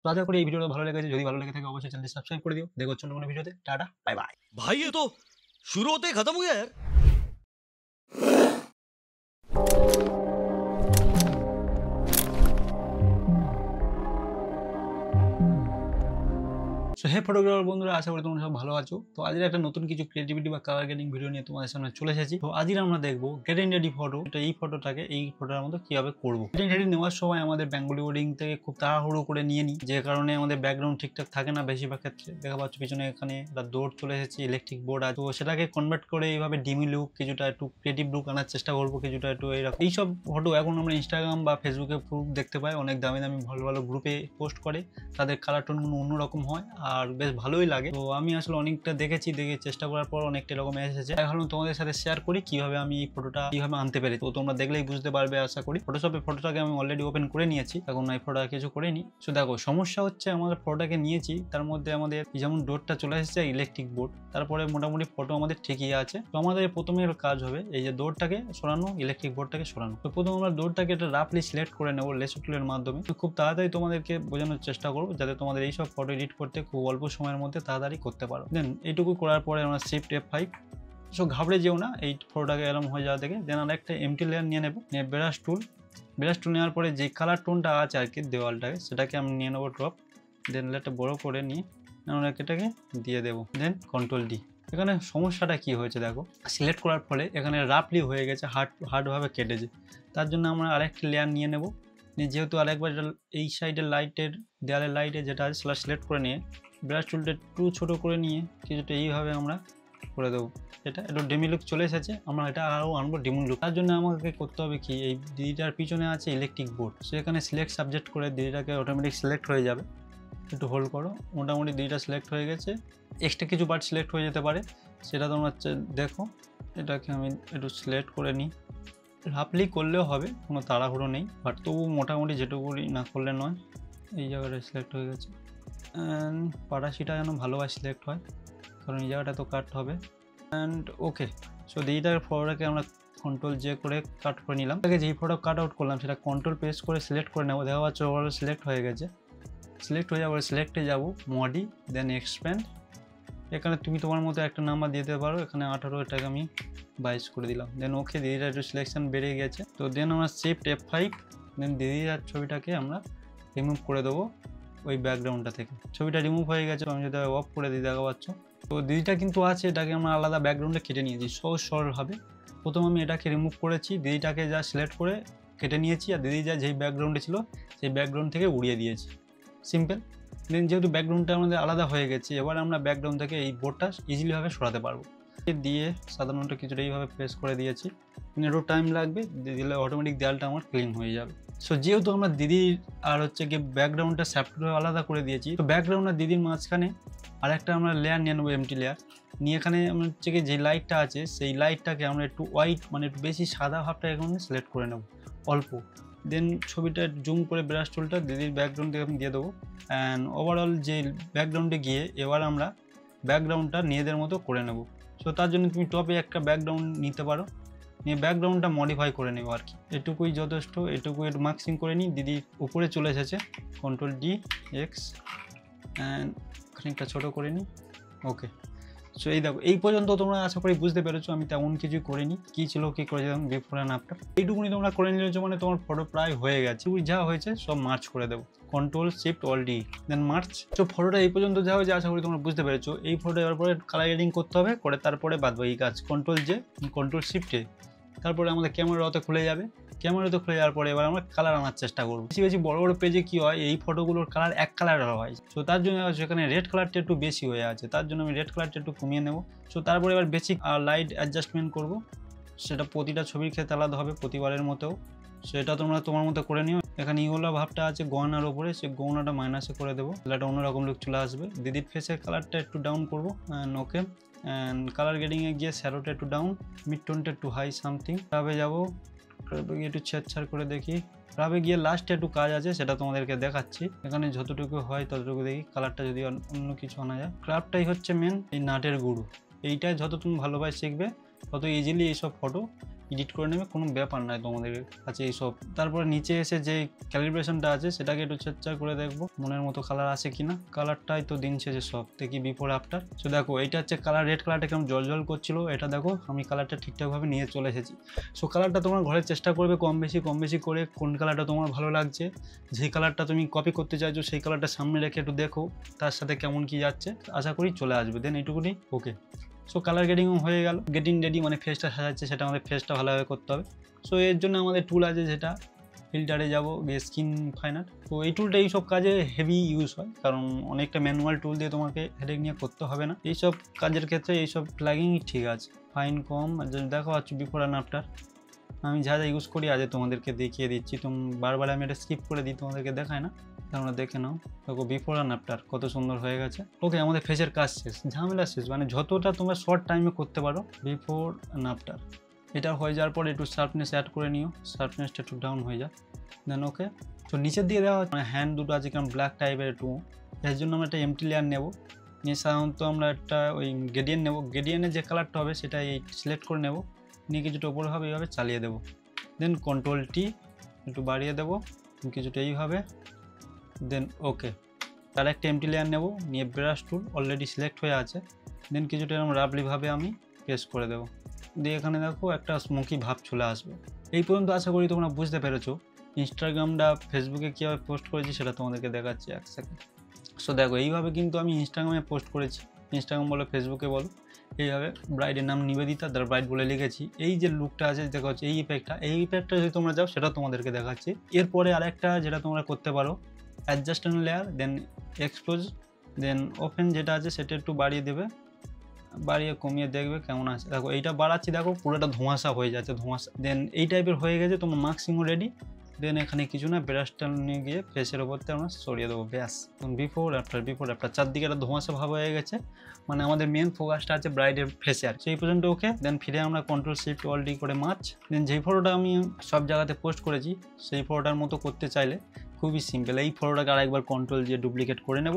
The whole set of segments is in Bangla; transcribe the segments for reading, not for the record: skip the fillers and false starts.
তো আশা করি এই ভিডিওটা ভালো লেগেছে। যদি ভালো লেগে থাকে অবশ্যই চ্যানেলটি সাবস্ক্রাইব করে দিও। দেখো অন্য কোনো ভিডিওতে। Tata, bye bye. भाई ये तो शुरू होते ही खत्म हो गया यार। সো হে ফটোগ্রাফার বন্ধুরা, আশা করি তোমরা সব ভালো আছো। তো আজকে একটা নতুন কিছু ক্রিয়েটিভিটি বা কালার গ্রেডিং ভিডিও নিয়ে তোমাদের সামনে চলে এসেছি। তো আজকে আমরা দেখবো গেটিং রেডি ফটো। এই ফটোটাকে এই ফটোর মধ্যে কিভাবে করবো। গেটিং রেডি নেওয়ার সময় আমাদের বেঙ্গলি ওয়েডিং থেকে খুব তাড়াহুড়ো করে নিয়ে নিই, যে কারণে আমাদের ব্যাকগ্রাউন্ড ঠিকঠাক থাকে না বেশিরভাগ ক্ষেত্রে। দেখা পাচ্ছ পিছনে এখানে একটা দৌড় চলে এসেছে, ইলেকট্রিক বোর্ড আছে। তো সেটাকে কনভার্ট করে এইভাবে ডিমি লুক, কিছুটা একটু ক্রিয়েটিভ লুক আনার চেষ্টা করবো, কিছুটা একটু এইরকম। এইসব ফটো এখন আমরা ইনস্টাগ্রাম বা ফেসবুকে দেখতে পাই, অনেক দামি দামি ভালো ভালো গ্রুপে পোস্ট করে। তাদের কালার টোনগুলো অন্যরকম হয় আর বেশ ভালোই লাগে। তো আমি আসলে অনেকটা দেখে চেষ্টা করার পর অনেকটা এরকম এসেছে। তাই ভাবলাম তোমাদের সাথে শেয়ার করি কিভাবে আমি এই ফটোটা কিভাবে আনতে পারি। তো তোমরা দেখলেই বুঝতে পারবে আশা করি। ফটোশপে ফটোটাকে আমি অলরেডি ওপেন করে নিয়েছি, এখন এই ফটোটা কিছু করিনি। সো দেখো সমস্যা হচ্ছে, আমাদের ফটোটাকে নিয়েছি, তার মধ্যে আমাদের যেমন ডোরটা চলে এসেছে ইলেকট্রিক বোর্ড, তারপরে মোটামুটি ফটো আমাদের ঠিকই আছে। তো আমাদের প্রথমে কাজ হবে এই যে ডোরটাকে সরানো, ইলেকট্রিক বোর্ডটাকে সরানো। তো প্রথমে আমরা ডোরটাকে একটা রাফলি সিলেক্ট করে নেবো লেসো টুলের মাধ্যমে। খুব তাড়াতাড়ি তোমাদেরকে বোঝানোর চেষ্টা করবো যাতে তোমাদের এইসব ফটো এডিট করতে খুব অল্প সময়ের মধ্যে তাড়াতাড়ি করতে পারো। দেন এইটুকু করার পরে আমরা শিফট F5। সো ঘাবড়ে যেও না এই ফটোটাকে এরকম হয়ে যাওয়া থেকে। দেন আমরা একটা এমটি লেয়ার নিয়ে নেবো, নিয়ে ব্রাশ টুল নেওয়ার পরে যে কালার টোনটা আছে আর কি দেওয়ালটাকে, সেটাকে আমি নিয়ে নেবো ড্রপ। দেন লেয়ারটা বড় করে নিয়ে আমরা এটাকে দিয়ে দেবো। দেন কন্ট্রোল ডি। এখানে সমস্যাটা কি হয়েছে দেখো, সিলেক্ট করার ফলে এখানে রাফলি হয়ে গেছে, হার্ডভাবে কেটেছে। তার জন্য আমরা আরেকটা লেয়ার নিয়ে নেবো, যেহেতু আরেকবার এই সাইডের লাইটের দেওয়ালের লাইটে যেটা আছে সেটা সিলেক্ট করে নিয়ে ব্রাশ টুলটা একটু ছোটো করে নিয়ে কিছুটা এইভাবে আমরা করে দেবো। এটা একটু ডেমি লুক চলে এসেছে, আমরা এটা আরও আনবো ডেমি লুক। তার জন্য আমাকে করতে হবে কি, এই দিদিটার পিছনে আছে ইলেকট্রিক বোর্ড, সেখানে সিলেক্ট সাবজেক্ট করে দিদিটাকে অটোমেটিক সিলেক্ট হয়ে যাবে। একটু হোল্ড করো, মোটামুটি দিদিটা সিলেক্ট হয়ে গেছে। এক্সট্রা কিছু পার্ট সিলেক্ট হয়ে যেতে পারে, সেটা তোমরা দেখো। এটাকে আমি একটু সিলেক্ট করে নিই, রাফলি করলেও হবে, কোনো তাড়াহুড়ো নেই, বাট তবু মোটামুটি যেটুকু না করলে নয়। এই জায়গাটা সিলেক্ট হয়ে গেছে, পাটাশিটা যেন ভালোভাবে সিলেক্ট হয়, কারণ এই জায়গাটা তো কাট হবে। অ্যান্ড ওকে, সো দিদিটার ফটোটাকে আমরা কন্ট্রোল জে করে কাট করে নিলাম। তাকে যেই ফটো কাট আউট করলাম সেটা কন্ট্রোল প্রেস করে সিলেক্ট করে নেবো। দেখা যাচ্ছে ওভারঅল সিলেক্ট হয়ে গেছে। সিলেক্ট হয়ে যাওয়ার সিলেক্টে যাবো, মডি, দেন এক্সপ্যান্ড। এখানে তুমি তোমার মতো একটা নাম্বার দিয়ে দিতে পারো, এখানে 18, এটাকে আমি 22 করে দিলাম। দেন ওকে, দিদিটার একটু সিলেকশন বেড়ে গেছে। তো দেন আমরা শিফট F5, দেন দিদিটার ছবিটাকে আমরা রিমুভ করে দেবো ওই ব্যাকগ্রাউন্ডটা থেকে। ছবিটা রিমুভ হয়ে গেছে, আমি যদি অফ করে দিই দেখা পাচ্ছ। তো দিদিটা কিন্তু আছে, এটাকে আমরা আলাদা ব্যাকগ্রাউন্ডে কেটে নিয়েছি সহজ সরলভাবে। প্রথম আমি এটাকে রিমুভ করেছি, দিদিটাকে যা সিলেক্ট করে কেটে নিয়েছি, আর দিদি যা যেই ব্যাকগ্রাউন্ডে ছিল সেই ব্যাকগ্রাউন্ড থেকে উড়িয়ে দিয়েছি, সিম্পল। দেন যেহেতু ব্যাকগ্রাউন্ডটা আমাদের আলাদা হয়ে গেছে, এবার আমরা ব্যাকগ্রাউন্ড থেকে এই বোর্ডটা ইজিলিভাবে সরাতে পারবো। দিয়ে সাধারণত কিছুটা এইভাবে প্রেস করে দিয়েছি, একটু টাইম লাগবে, দিলে অটোমেটিক দেয়ালটা আমার ক্লিন হয়ে যাবে। সো যেহেতু আমরা দিদির আর হচ্ছে গিয়ে ব্যাকগ্রাউন্ডটা সেপারেট আলাদা করে দিয়েছি, তো ব্যাকগ্রাউন্ড আর দিদির মাঝখানে আরেকটা আমরা লেয়ার নিয়ে নেবো, এমটি লেয়ার নিয়ে এখানে আমরা হচ্ছে গিয়ে যে লাইটটা আছে সেই লাইটটাকে আমরা একটু হোয়াইট, মানে একটু বেশি সাদা ভাবটা এখানে সিলেক্ট করে নেব অল্প। দেন ছবিটা জুম করে ব্রাশ টুলটা দিদির ব্যাকগ্রাউন্ডে আমি দিয়ে দেবো। অ্যান্ড ওভারঅল যে ব্যাকগ্রাউন্ডে গিয়ে এবার আমরা ব্যাকগ্রাউন্ডটা নিজেদের মতো করে নেব। সো তার জন্য তুমি টপে একটা ব্যাকগ্রাউন্ড নিতে পারো, নিয়ে ব্যাকগ্রাউন্ডটা মডিফাই করে নেবো আর কি। এটুকুই যথেষ্ট, এটুকু একটু মার্কসিং করে নিই। দিদির উপরে চলে এসেছে, কন্ট্রোল ডি এক্স, অ্যান্ড খানিকটা ছোটো করে নিই। ওকে, সো এই দেখো এই পর্যন্ত তোমরা আশা করি বুঝতে পেরেছো আমি তেমন কিছুই করিনি, কী ছিল কী করেছিলাম বিফোর অ্যান্ড আফটার। এইটুকুনি তোমরা করে নিয়েছো, মানে তোমার ফটো প্রায় হয়ে গেছে। যা হয়েছে সব মার্চ করে দেবো, কন্ট্রোল শিফট অল ডি, দেন মার্চ। তো ফটোটা এই পর্যন্ত যা হয়েছে আশা করি তোমরা বুঝতে পেরেছো। এই ফটো এবার পরে কালার গ্রেডিং করতে হবে, করে তারপরে বাদবাকি কাজ কন্ট্রোল জে, কন্ট্রোল শিফটে। তারপরে আমাদের ক্যামেরাতে খুলে যাবে, ক্যামেরাতে খুলে যাওয়ার পরে এবার আমরা কালার আনার চেষ্টা করবো। বেশি বড় বড় পেজে কি হয়, এই ফটোগুলোর কালার এক কালার হয়। সো তার জন্য সেখানে রেড কালারটা একটু বেশি হয়ে আছে, তার জন্য আমি রেড কালারটা একটু কমিয়ে নেবো। সো তারপরে এবার বেসিক লাইট অ্যাডজাস্টমেন্ট করব, সেটা প্রতিটা ছবির ক্ষেত্রে আলাদা হবে প্রতিবারের মতো। সেটা তোমরা তোমার মতো করে নিও। এখানে ইগোলা ভাবটা আছে গহনার ওপরে, সেই গহনাটা মাইনাসে করে দেবো, তাহলে একটা অন্যরকম লুক চলে আসবে। দিদির ফেসের কালারটা একটু ডাউন করবো, ওকে। অ্যান্ড কালার গ্রেডিংয়ে গিয়ে শ্যাডোটা একটু ডাউন, মিড টোনটা একটু হাই সামথিং। তবে যাবো একটু ছেড়ছাড় করে দেখি, রাবে গিয়ে লাস্টে একটু কাজ আছে, সেটা তোমাদেরকে দেখাচ্ছি। এখানে যতটুকু হয় ততটুকু দেখি, কালারটা যদি অন্য কিছু আনা যায়। ক্রাফটটাই হচ্ছে মেন, এই নাটের গুঁড়ো, এইটাই যত তুমি ভালোভাবে শিখবে তত ইজিলি এইসব ফটো এডিট করে নেবে, কোনো ব্যাপার নয় তোমাদের কাছে এইসব। তারপর নিচে এসে যে ক্যালিব্রেশনটা আছে সেটাকে একটু চেষ্টা করে দেখবো মনের মতো কালার আছে কিনা। কালারটাই তো দিন শেষে সব, দেখি বিফোর আফটার। সো দেখো এইটা হচ্ছে কালার, রেড কালারটা কেমন জল জল করছিল, এটা দেখো আমি কালারটা ঠিকঠাকভাবে নিয়ে চলে এসেছি। সো কালারটা তোমরা ঘরে চেষ্টা করবে কম বেশি করে কোন কালারটা তোমার ভালো লাগছে, যেই কালারটা তুমি কপি করতে চাইছো সেই কালারটা সামনে রেখে একটু দেখো তার সাথে কেমন কি যাচ্ছে, আশা করি চলে আসবে। দেন এইটুকুনি ওকে। সো কালার গ্রেডিংও হয়ে গেল। গেটিং রেডি মানে ফেসটা সাজাচ্ছে, সেটা আমাদের ফেসটা ভালোভাবে করতে হবে। সো এর জন্য আমাদের টুল আছে, যেটা ফিল্টারে যাব, গিয়ে স্কিন ফাইনার। তো এই টুলটা এইসব কাজে হেভি ইউজ হয়, কারণ অনেকটা ম্যানুয়াল টুল দিয়ে তোমাকে হেডেক নিয়ে করতে হবে না। এইসব কাজের ক্ষেত্রে এইসব প্লাগিংই ঠিক আছে। ফাইন কম দেখো আছো বিফোর অ্যান্ড আফটার। আমি যা যা ইউজ করি আজ তোমাদেরকে দেখিয়ে দিচ্ছি, তুমি বারবার আমি এটা স্কিপ করে দিই, তোমাদেরকে দেখায় না, তোমরা দেখে নাও। দেখো বিফোর অ্যান্ড আফটার কত সুন্দর হয়ে গেছে। ওকে, আমাদের ফেসের কাজ শেষ, ঝামেলা শেষ, মানে যতটা তোমরা শর্ট টাইমে করতে পারো বিফোর অ্যান্ড আফটার। এটা হয়ে যাওয়ার পর একটু শার্পনেস অ্যাড করে নিও, শার্পনেসটা একটু ডাউন হয়ে যায়। দেন ওকে। তো নিচের দিকে দেওয়া মানে হ্যান্ড দুটো আছে কেমন ব্ল্যাক টাইপের একটু, এর জন্য আমরা একটা এমটি লেয়ার নেবো, নিয়ে সাধারণত আমরা একটা ওই গ্রেডিয়েন্ট নেবো। গ্রেডিয়েন্টের যে কালারটা হবে সেটা এই সিলেক্ট করে নেবো, নিয়ে কিছুটা ওপরে হবে এইভাবে চালিয়ে দেবো। দেন কন্ট্রোল টি একটু বাড়িয়ে দেবো কিছুটা এইভাবে। দেন ওকে। তার একটা এমটি লেয়ার নেবো, নিয়ে ব্রাশ টুল অলরেডি সিলেক্ট হয়ে আছে, দেন কিছুটা এরকম রাফলিভাবে আমি পেস্ট করে দেবো। দিয়ে এখানে দেখো একটা স্মোকি ভাব চলে আসবে। এই পর্যন্ত আশা করি তোমরা বুঝতে পেরেছো। ইনস্টাগ্রামটা ফেসবুকে কীভাবে পোস্ট করেছি সেটা তোমাদেরকে দেখাচ্ছি এক সেকেন্ড। সো দেখো এইভাবে কিন্তু আমি ইনস্টাগ্রামে পোস্ট করেছি, ইনস্টাগ্রাম বলো ফেসবুকে বলো, এইভাবে ব্রাইডের নাম নিবেদিতা দ্য ব্রাইড বলে লিখেছি। এই যে লুকটা আছে দেখা হচ্ছে, এই ইফেক্টটা যদি তোমরা যাও সেটা তোমাদেরকে দেখাচ্ছি। এরপরে আরেকটা যেটা তোমরা করতে পারো, অ্যাডজাস্ট লেয়ার, দেন এক্সপোজ, দেন ওপেন যেটা আছে সেটা একটু বাড়িয়ে দেবে, বাড়িয়ে কমিয়ে দেখবে কেমন আছে। দেখো এইটা বাড়াচ্ছি, দেখো পুরোটা ধোঁয়াশা হয়ে যাচ্ছে, ধোঁয়াশা। দেন এই টাইপের হয়ে গেছে, তোমার মার্কসিংও রেডি। দেন এখানে কিছু না, ব্রাশটা নিয়ে গিয়ে ফেসের ওপরতে আমরা সরিয়ে দেবো, ব্যাস। বিফোর আফটার চারদিকে একটা ধোঁয়াশা ভাব হয়ে গেছে, মানে আমাদের মেন ফোকাসটা আছে ব্রাইডের ফেসে আর সেই পর্যন্ত ওকে। দেন ফিরে আমরা কন্ট্রোল শিফট অল ডি করে মার্চ। দেন যেই ফটোটা আমি সব জায়গাতে পোস্ট করেছি সেই ফটোটার মতো করতে চাইলে খুবই সিম্পল, এই ফটোটাকে আরেকবার কন্ট্রোল দিয়ে ডুপ্লিকেট করে নেব।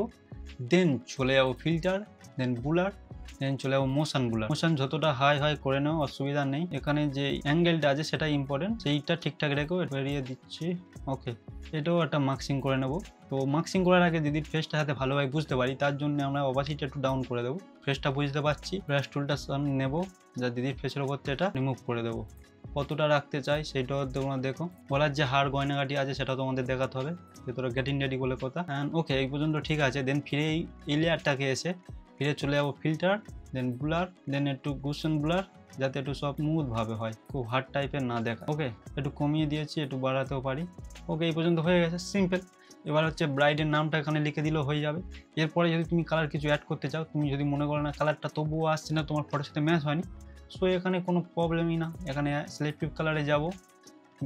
দেন চলে যাবো ফিল্টার, দেন বুলার, দেন চলে যাবো মোশন বুলার। মোশন যতটা হাই হয় করে নেও, অসুবিধা নেই। এখানে যে অ্যাঙ্গেলটা আছে সেটা ইম্পর্টেন্ট, সেইটা ঠিকঠাক রেখেও বেরিয়ে দিচ্ছি। ওকে, এটাও একটা মার্কসিং করে নেব। তো মার্কসিং করার আগে দিদির ফেসটা হাতে ভালোভাবে বুঝতে পারি, তার জন্য আমরা অপাসিটি একটু ডাউন করে দেবো। ফেসটা বুঝতে পারছি, ব্রাশ টুলটা নেব, যা দিদির ফেসের ওপর এটা রিমুভ করে দেবো। কতটা রাখতে চাই সেটাও তোমরা দেখো। বলার যে হাড় গয়নাগাটি আছে সেটা তোমাদের দেখাতে হবে, ভেতরে গেটিং রেডি বলে কথা। অ্যান্ড ওকে, এই পর্যন্ত ঠিক আছে। দেন ফিরে এই লেয়ারটাকে এসে ফিরে চলে যাবো ফিল্টার, দেন ব্লার, দেন একটু গুশন ব্লার, যাতে একটু সব স্মুথ ভাবে হয়, খুব হার্ড টাইপের না দেখা। ওকে, একটু কমিয়ে দিয়েছি, একটু বাড়াতেও পারি। ওকে, এই পর্যন্ত হয়ে গেছে, সিম্পল। এবার হচ্ছে ব্রাইডের নামটা এখানে লিখে দিলেও হয়ে যাবে। এরপরে যদি তুমি কালার কিছু অ্যাড করতে চাও, তুমি যদি মনে করো না কালারটা তবুও আসছে না, তোমার ফটোর সাথে ম্যাচ হয়নি, সো এখানে কোনো প্রবলেমই না। এখানে সিলেক্টিভ কালারে যাব,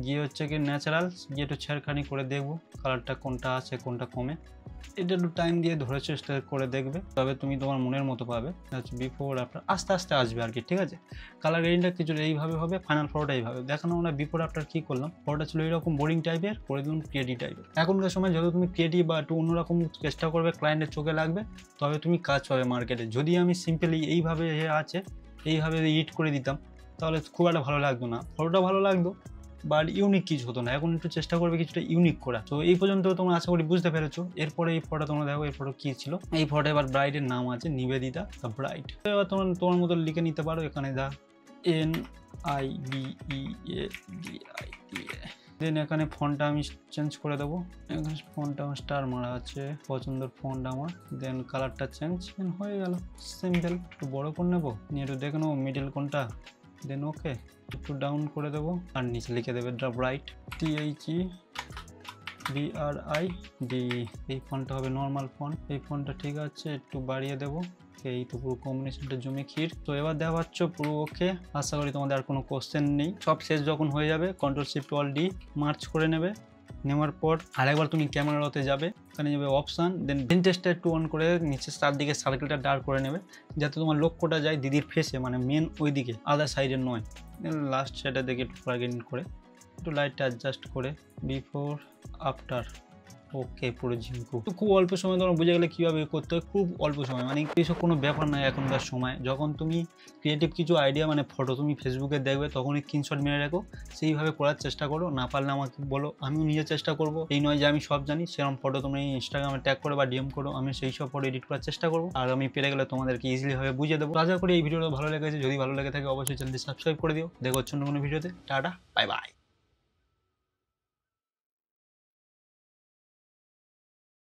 গিয়ে হচ্ছে কি ন্যাচারাল, গিয়ে একটু ছেড়খানি করে দেখবো কালারটা কোনটা আছে কোনটা কমে। এটা একটু টাইম দিয়ে ধরে চেষ্টা করে দেখবে, তবে তুমি তোমার মনের মতো পাবে। বিফোর আফটার আস্তে আস্তে আসবে আর কি, ঠিক আছে। কালার গ্রেডিংটা কিছু এইভাবে হবে, ফাইনাল ফটোটা এইভাবে দেখানো। আমরা বিফোর আফটার কী করলাম, ফটোটা ছিল এরকম বোরিং টাইপের, করে দিলাম ক্রিয়েটিভ টাইপের। এখনকার সময় যত তুমি ক্রিয়েটিভ বা একটু অন্যরকম চেষ্টা করবে, ক্লায়েন্টের চোখে লাগবে, তবে তুমি কাজ পাবে মার্কেটে। যদি আমি সিম্পলি এইভাবে আছে এইভাবে এডিট করে দিতাম তাহলে খুব একটা ভালো লাগতো না, ফটোটা ভালো লাগতো বাট ইউনিক কিছু হতো না। এখন একটু চেষ্টা করবে কিছুটা ইউনিক করা। তো এই পর্যন্ত তোমরা আশা করি বুঝতে পেরেছো। এরপরে এই ফটো তোমরা দেখো, এই ফটো কি ছিল। এই ফটো এবার ব্রাইডের নাম আছে নিবেদিতা দ্য ব্রাইড। এবার তোমার মতো লিখে নিতে পারো, এখানে দা NIBEADITA। দেন এখানে ফন্টটা আমি চেঞ্জ করে দেবো, এখানে ফন্টটা আমার স্টার মারা আছে, পছন্দের ফন্ট আমার। দেন কালারটা চেঞ্জ, দেন হয়ে গেল সিম্পল। একটু বড় করে নেবো, নিয়ে একটু দেখে নেবো মিডল কোনটা। দেন ওকে, একটু ডাউন করে দেবো, আর নিচে লিখে দেবে দ্য ব্রাইড, THEBRID। এই ফন্টটা হবে নর্মাল ফন্ট, এই ফন্টটা ঠিক আছে, একটু বাড়িয়ে দেবো। এই তো পুরো কম্বিনেশনটা জমে ক্ষীর। তো এবার দেখা পাচ্ছ পুরো ওকে। আশা করি তোমাদের আর কোনো কোশ্চেন নেই। সব শেষ যখন হয়ে যাবে, control shift all D March করে নেবে। নেওয়ার পর আরেকবার তুমি ক্যামেরাতে যাবে, এখানে যাবে অপশান, দেন ভিনটেজটা একটু অন করে নিচে চারদিকে সার্কেলটা ডার্ক করে নেবে, যাতে তোমার লক্ষ্যটা যায় দিদির ফেসে, মানে মেন ওই দিকে, আদার সাইডে নয়। লাস্ট সাইডের দিকে একটু বার্গেনিং করে একটু লাইটটা অ্যাডজাস্ট করে বিফোর আফটার ওকে পুরো ঝিঙ্কু তো খুব অল্প সময় তোমরা বুঝে গেলে কীভাবে করতে হয়, খুব অল্প সময়, মানে এসব কোনো ব্যাপার নয় এখনকার সময়। যখন তুমি ক্রিয়েটিভ কিছু আইডিয়া মানে ফটো তুমি ফেসবুকে দেখবে তখনই স্ক্রিনশট মেরে রাখো, সেইভাবে করার চেষ্টা করো। না পারলে আমাকে বলো, আমিও নিজে চেষ্টা করবো। এই নয় যে আমি সব জানি, সেরকম ফটো তুমি ইনস্টাগ্রামে ট্যাগ করো বা ডিএম করো, আমি সেই সব ফটো এডিট করার চেষ্টা করবো। আর আমি পেরে গেলে তোমাদেরকে ইজিলি ভাবে বুঝিয়ে দেবো। আশা করি এই ভিডিওটা ভালো লেগেছে, যদি ভালো লেগে থাকে অবশ্যই চ্যানেলটি সাবস্ক্রাইব করে দিও। দেখা হচ্ছে অন্য কোনো ভিডিওতে। Tata, bye bye.